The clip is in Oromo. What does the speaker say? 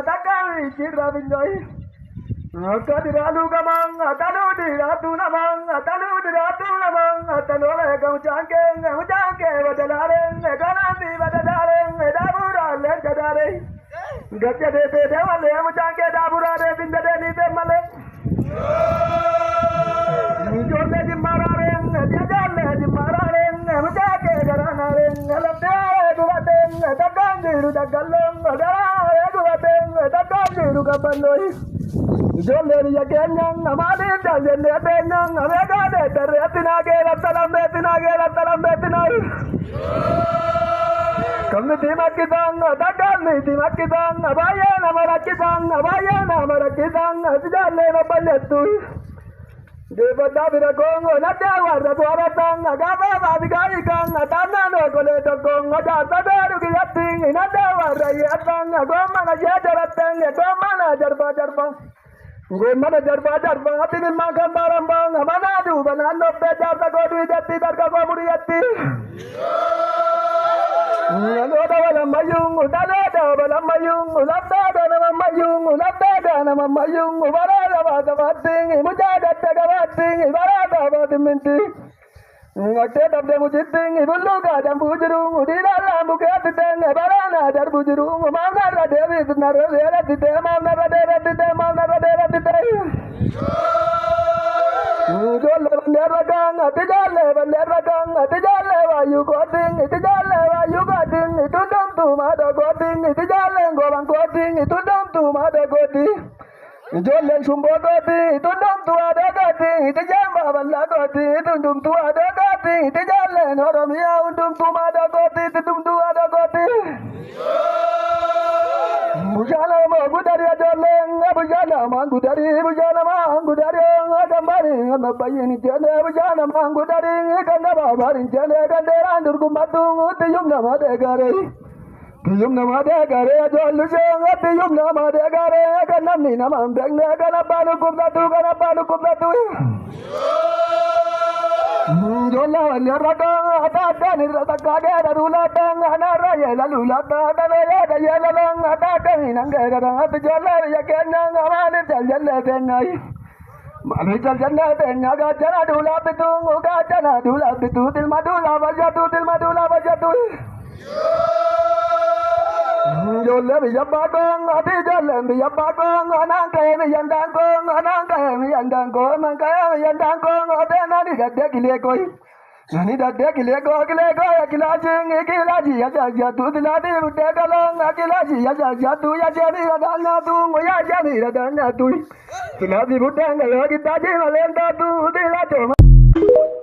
takari chira binjai. Kadiralu gamang, talu diratu namang, talu diratu namang, talu lekau ujangke badalaren, ganandi badalaren, dabura lekadare. Gaccha de devale ujangke dabura de bindade de male. Jolle di mararen, jajalle di mararen, ujangke garanaren, labde duwaten, dagandiru dagallam, dara duwaten, dagandiru kabandoi. Jolle ya kenyang amade jande tenyang avega de terretina ke ratalam betina kamne dimakidang dadalni dimakidang abaya namara kidang ajalle no balletu devada viragongo nadawa rabuaratang agaba vadigai kang adana no kole tokong ajata daru kiyating nadawa rayatang agomana jajaratang agomana jarba Gomana jarba atinin magam barambang manadu banano pejar tagodi jati darga gomuri jati Naloda wala mayung udalada wala mayung ulabda nama mayung barada bada bating mujada taga bating barada bada minti Ngote tabde mujiting ibuluga jambujurung udila lambu keteng barana jarbujurung mamna devi nara tite mamna dera tite Jolle bandera gang tijalle wayu goding itundum tu mada goding tijalle gobang goding itundum tu mada goding Jolle sumbo goding itundum tu ada goding tijamba balla goding itundum tu ada goding tijalle noromia undum tu mada goding itundum tu ada goding Bujana mangudari jolle bujana mangudari agambari amabayini jale bujana mangudari kanda babari jale gandera durgumatung tiyum namade gare jollu jenga tiyum namade gare kanamni namam begne kanapanu kumdatu Jolla nirratang ataka nirrataka darulatang anaraya lalulata danaya dayalang ataka ninanggerang atjolla yakenang amane jalle benai mane jalle benai gajana dula pitu tilmadula wajatu Jolle biyabagong ati jolle biyabagong anangke miyandangko nani dadde kileko kilaji ya tu diladi udegalong kilaji ya tu ya jani radana tu ya jani radana tu kiladi budanga lagi taji malenda tu dilato